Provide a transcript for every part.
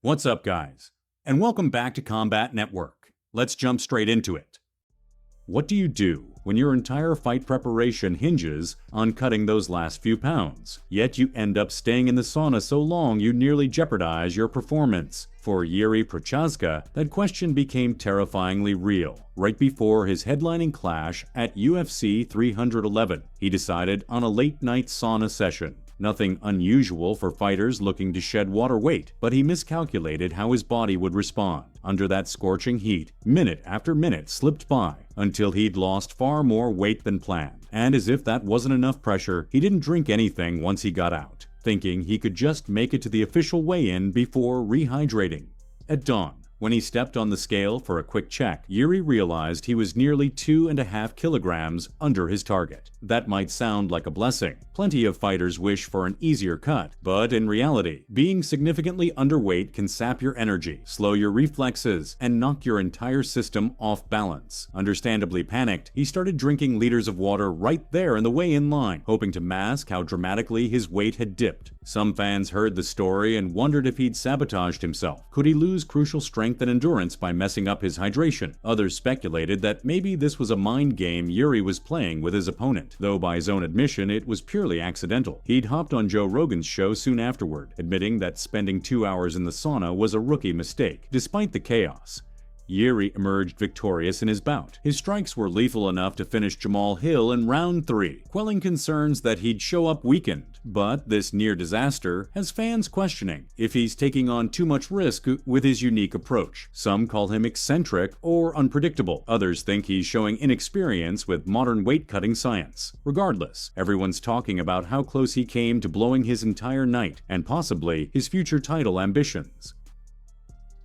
What's up, guys? And welcome back to Combat Network. Let's jump straight into it. What do you do when your entire fight preparation hinges on cutting those last few pounds, yet you end up staying in the sauna so long you nearly jeopardize your performance? For Yiri Prochazka, that question became terrifyingly real. Right before his headlining clash at UFC 311, he decided on a late-night sauna session. Nothing unusual for fighters looking to shed water weight, but he miscalculated how his body would respond. Under that scorching heat, minute after minute slipped by until he'd lost far more weight than planned. And as if that wasn't enough pressure, he didn't drink anything once he got out, thinking he could just make it to the official weigh-in before rehydrating. At dawn, when he stepped on the scale for a quick check, Yuri realized he was nearly 2.5 kilograms under his target. That might sound like a blessing. Plenty of fighters wish for an easier cut, but in reality, being significantly underweight can sap your energy, slow your reflexes, and knock your entire system off balance. Understandably panicked, he started drinking liters of water right there in the weigh-in line, hoping to mask how dramatically his weight had dipped. Some fans heard the story and wondered if he'd sabotaged himself. Could he lose crucial strength and endurance by messing up his hydration? Others speculated that maybe this was a mind game Yuri was playing with his opponent, though by his own admission it was purely accidental. He'd hopped on Joe Rogan's show soon afterward, admitting that spending 2 hours in the sauna was a rookie mistake. Despite the chaos, Yuri emerged victorious in his bout. His strikes were lethal enough to finish Jamal Hill in round 3, quelling concerns that he'd show up weakened. But this near disaster has fans questioning if he's taking on too much risk with his unique approach. Some call him eccentric or unpredictable. Others think he's showing inexperience with modern weight-cutting science. Regardless, everyone's talking about how close he came to blowing his entire night and possibly his future title ambitions.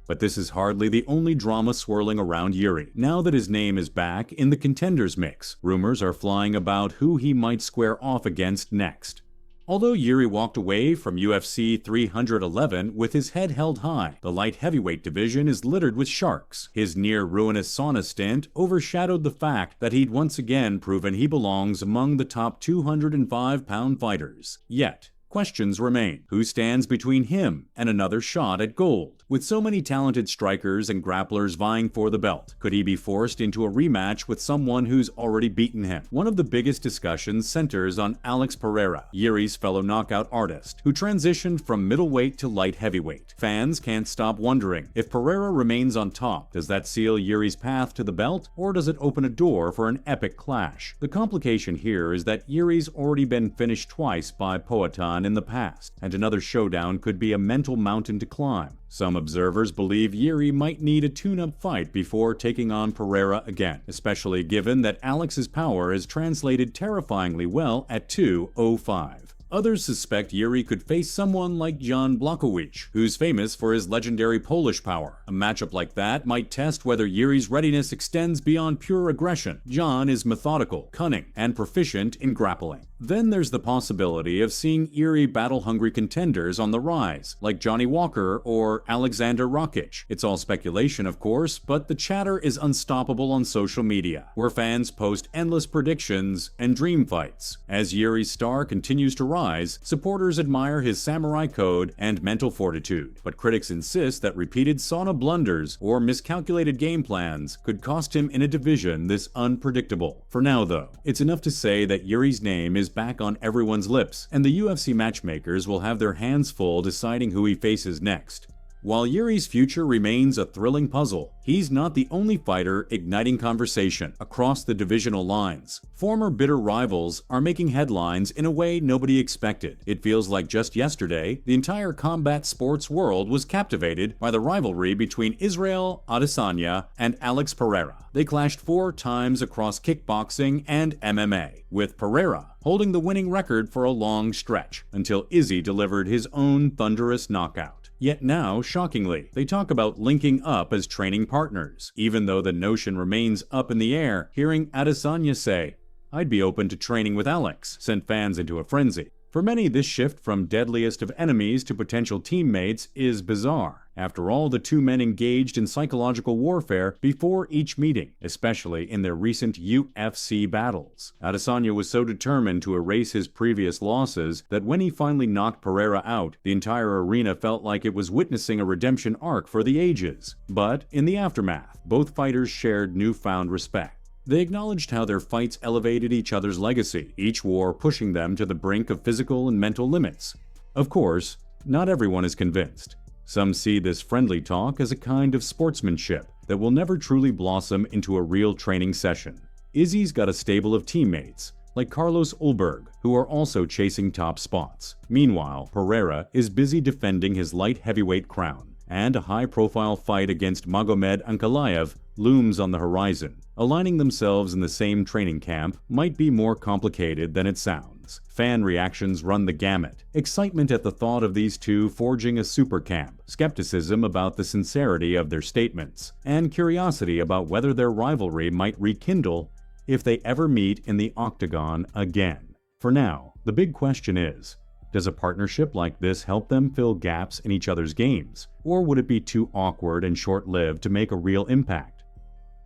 But this is hardly the only drama swirling around Yuri. Now that his name is back in the contenders mix, rumors are flying about who he might square off against next. Although Yuri walked away from UFC 311 with his head held high, the light heavyweight division is littered with sharks. His near-ruinous sauna stint overshadowed the fact that he'd once again proven he belongs among the top 205-pound fighters. Yet, questions remain. Who stands between him and another shot at gold? With so many talented strikers and grapplers vying for the belt, could he be forced into a rematch with someone who's already beaten him? One of the biggest discussions centers on Alex Pereira, Yuri's fellow knockout artist, who transitioned from middleweight to light heavyweight. Fans can't stop wondering, if Pereira remains on top, does that seal Yuri's path to the belt, or does it open a door for an epic clash? The complication here is that Yuri's already been finished twice by Poatan in the past, and another showdown could be a mental mountain to climb. Some observers believe Yuri might need a tune-up fight before taking on Pereira again, especially given that Alex's power is translated terrifyingly well at 205. Others suspect Yuri could face someone like Jan Blachowicz, who's famous for his legendary Polish power. A matchup like that might test whether Yuri's readiness extends beyond pure aggression. Jan is methodical, cunning, and proficient in grappling. Then there's the possibility of seeing Yuri battle-hungry contenders on the rise, like Johnny Walker or Alexander Rakic. It's all speculation, of course, but the chatter is unstoppable on social media, where fans post endless predictions and dream fights. As Yuri's star continues to rise, supporters admire his samurai code and mental fortitude, but critics insist that repeated sauna blunders or miscalculated game plans could cost him in a division this unpredictable. For now, though, it's enough to say that Yuri's name is back on everyone's lips, and the UFC matchmakers will have their hands full deciding who he faces next. While Yuri's future remains a thrilling puzzle, he's not the only fighter igniting conversation across the divisional lines. Former bitter rivals are making headlines in a way nobody expected. It feels like just yesterday, the entire combat sports world was captivated by the rivalry between Israel Adesanya and Alex Pereira. They clashed 4 times across kickboxing and MMA, with Pereira holding the winning record for a long stretch, until Izzy delivered his own thunderous knockout. Yet now, shockingly, they talk about linking up as training partners. Even though the notion remains up in the air, hearing Adesanya say, "I'd be open to training with Alex," sent fans into a frenzy. For many, this shift from deadliest of enemies to potential teammates is bizarre. After all, the two men engaged in psychological warfare before each meeting, especially in their recent UFC battles. Adesanya was so determined to erase his previous losses that when he finally knocked Pereira out, the entire arena felt like it was witnessing a redemption arc for the ages. But in the aftermath, both fighters shared newfound respect. They acknowledged how their fights elevated each other's legacy, each war pushing them to the brink of physical and mental limits. Of course, not everyone is convinced. Some see this friendly talk as a kind of sportsmanship that will never truly blossom into a real training session. Izzy's got a stable of teammates, like Carlos Ulberg, who are also chasing top spots. Meanwhile, Pereira is busy defending his light heavyweight crown, and a high-profile fight against Magomed Ankalaev looms on the horizon. Aligning themselves in the same training camp might be more complicated than it sounds. Fan reactions run the gamut. Excitement at the thought of these two forging a super camp, skepticism about the sincerity of their statements, and curiosity about whether their rivalry might rekindle if they ever meet in the octagon again. For now, the big question is, does a partnership like this help them fill gaps in each other's games, or would it be too awkward and short-lived to make a real impact?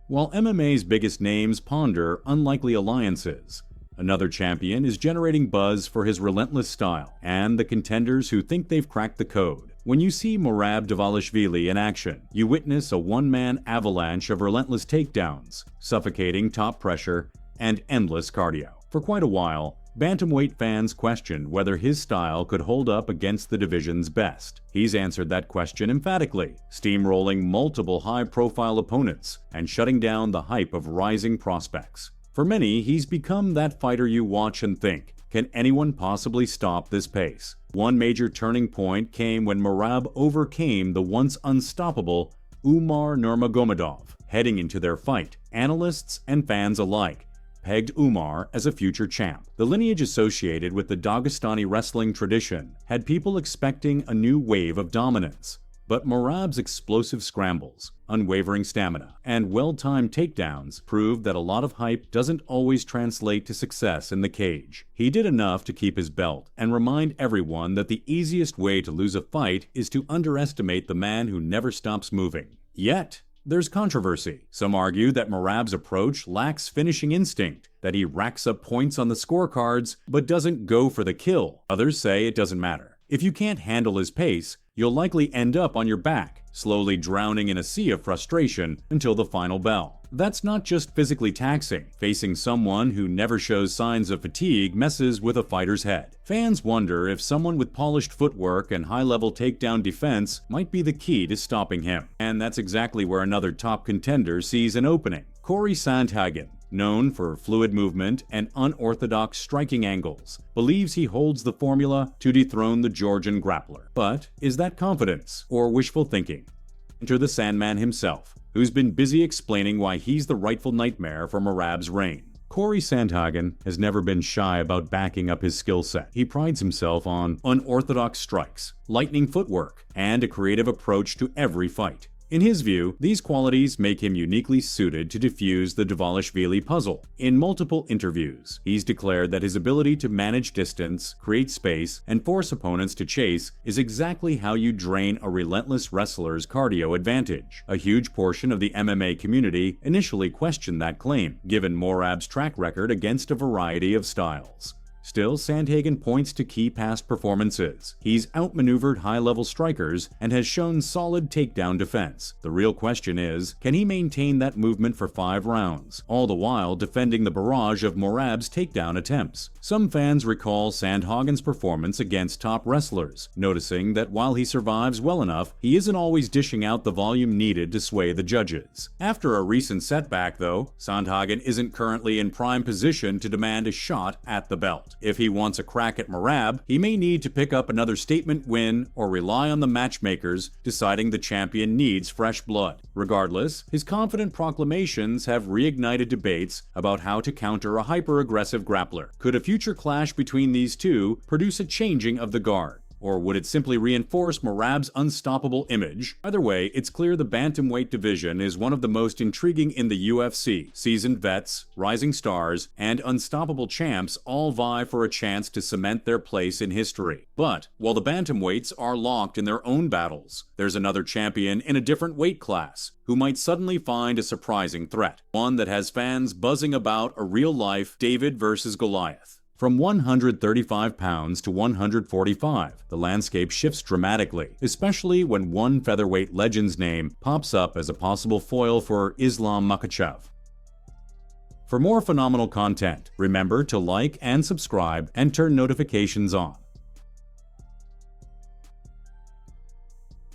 While MMA's biggest names ponder unlikely alliances, another champion is generating buzz for his relentless style and the contenders who think they've cracked the code. When you see Merab Dvalishvili in action, you witness a one-man avalanche of relentless takedowns, suffocating top pressure, and endless cardio. For quite a while, bantamweight fans questioned whether his style could hold up against the division's best. He's answered that question emphatically, steamrolling multiple high-profile opponents and shutting down the hype of rising prospects. For many, he's become that fighter you watch and think, can anyone possibly stop this pace? One major turning point came when Merab overcame the once unstoppable Umar Nurmagomedov. Heading into their fight, analysts and fans alike pegged Umar as a future champ. The lineage associated with the Dagestani wrestling tradition had people expecting a new wave of dominance. But Merab's explosive scrambles, unwavering stamina, and well-timed takedowns proved that a lot of hype doesn't always translate to success in the cage. He did enough to keep his belt and remind everyone that the easiest way to lose a fight is to underestimate the man who never stops moving. Yet, there's controversy. Some argue that Merab's approach lacks finishing instinct, that he racks up points on the scorecards but doesn't go for the kill. Others say it doesn't matter. If you can't handle his pace, you'll likely end up on your back, slowly drowning in a sea of frustration until the final bell. That's not just physically taxing. Facing someone who never shows signs of fatigue messes with a fighter's head. Fans wonder if someone with polished footwork and high-level takedown defense might be the key to stopping him. And that's exactly where another top contender sees an opening. Cory Sandhagen, known for fluid movement and unorthodox striking angles, believes he holds the formula to dethrone the Georgian grappler. But is that confidence or wishful thinking? Enter the Sandman himself, who's been busy explaining why he's the rightful nightmare for Merab's reign. Cory Sandhagen has never been shy about backing up his skill set. He prides himself on unorthodox strikes, lightning footwork, and a creative approach to every fight. In his view, these qualities make him uniquely suited to defuse the Dvalishvili puzzle. In multiple interviews, he's declared that his ability to manage distance, create space, and force opponents to chase is exactly how you drain a relentless wrestler's cardio advantage. A huge portion of the MMA community initially questioned that claim, given Merab's track record against a variety of styles. Still, Sandhagen points to key past performances. He's outmaneuvered high-level strikers and has shown solid takedown defense. The real question is, can he maintain that movement for 5 rounds, all the while defending the barrage of Merab's takedown attempts? Some fans recall Sandhagen's performance against top wrestlers, noticing that while he survives well enough, he isn't always dishing out the volume needed to sway the judges. After a recent setback, though, Sandhagen isn't currently in prime position to demand a shot at the belt. If he wants a crack at Merab, he may need to pick up another statement win or rely on the matchmakers deciding the champion needs fresh blood. Regardless, his confident proclamations have reignited debates about how to counter a hyper-aggressive grappler. Could a future clash between these two produce a changing of the guard? Or would it simply reinforce Merab's unstoppable image? Either way, it's clear the bantamweight division is one of the most intriguing in the UFC. Seasoned vets, rising stars, and unstoppable champs all vie for a chance to cement their place in history. But while the bantamweights are locked in their own battles, there's another champion in a different weight class who might suddenly find a surprising threat. One that has fans buzzing about a real-life David versus Goliath. From 135 pounds to 145, the landscape shifts dramatically, especially when one featherweight legend's name pops up as a possible foil for Islam Makhachev. For more phenomenal content, remember to like and subscribe and turn notifications on.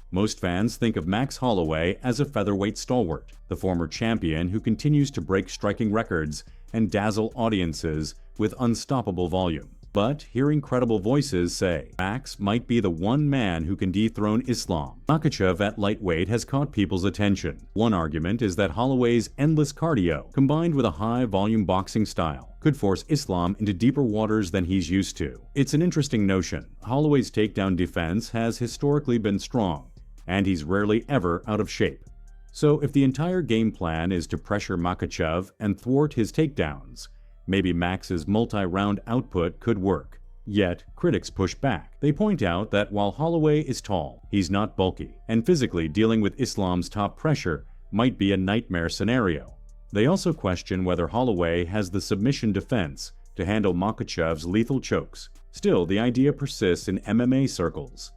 Most fans think of Max Holloway as a featherweight stalwart, the former champion who continues to break striking records and dazzle audiences with unstoppable volume. But hearing credible voices say Max might be the one man who can dethrone Islam. Makhachev at lightweight has caught people's attention. One argument is that Holloway's endless cardio, combined with a high-volume boxing style, could force Islam into deeper waters than he's used to. It's an interesting notion. Holloway's takedown defense has historically been strong, and he's rarely ever out of shape. So if the entire game plan is to pressure Makhachev and thwart his takedowns, maybe Max's multi-round output could work. Yet, critics push back. They point out that while Holloway is tall, he's not bulky, and physically dealing with Islam's top pressure might be a nightmare scenario. They also question whether Holloway has the submission defense to handle Makhachev's lethal chokes. Still, the idea persists in MMA circles.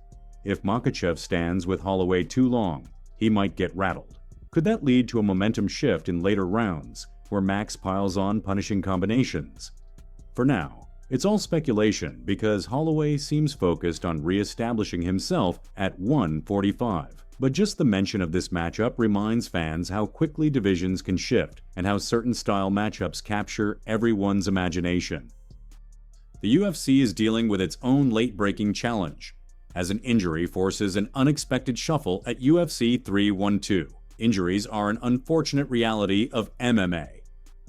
If Makhachev stands with Holloway too long, he might get rattled. Could that lead to a momentum shift in later rounds, where Max piles on punishing combinations? For now, it's all speculation because Holloway seems focused on re-establishing himself at 145. But just the mention of this matchup reminds fans how quickly divisions can shift and how certain style matchups capture everyone's imagination. The UFC is dealing with its own late-breaking challenge, as an injury forces an unexpected shuffle at UFC 312. Injuries are an unfortunate reality of MMA,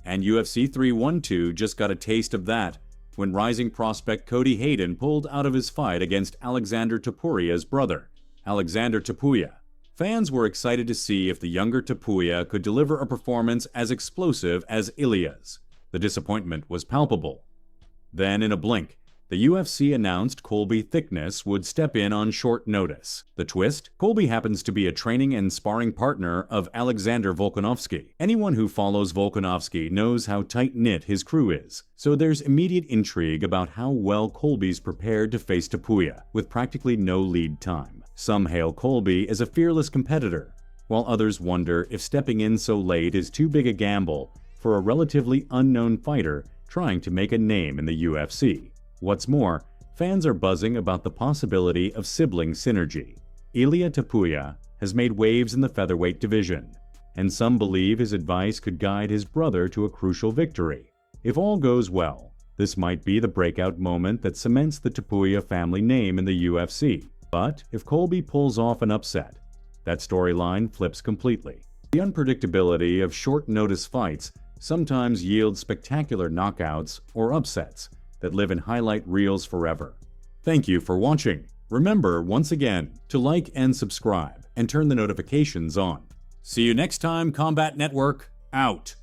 and UFC 312 just got a taste of that when rising prospect Cody Hayden pulled out of his fight against Alexander Topuria's brother, Alexander Topuria. Fans were excited to see if the younger Topuria could deliver a performance as explosive as Ilya's. The disappointment was palpable. Then, in a blink, the UFC announced Colby Thickness would step in on short notice. The twist? Colby happens to be a training and sparring partner of Alexander Volkanovski. Anyone who follows Volkanovski knows how tight-knit his crew is, so there's immediate intrigue about how well Colby's prepared to face Topuria, with practically no lead time. Some hail Colby as a fearless competitor, while others wonder if stepping in so late is too big a gamble for a relatively unknown fighter trying to make a name in the UFC. What's more, fans are buzzing about the possibility of sibling synergy. Ilia Topuria has made waves in the featherweight division, and some believe his advice could guide his brother to a crucial victory. If all goes well, this might be the breakout moment that cements the Topuria family name in the UFC. But if Colby pulls off an upset, that storyline flips completely. The unpredictability of short-notice fights sometimes yields spectacular knockouts or upsets that live in highlight reels forever. Thank you for watching. Remember, once again, to like and subscribe and turn the notifications on. See you next time, Combat Network, out.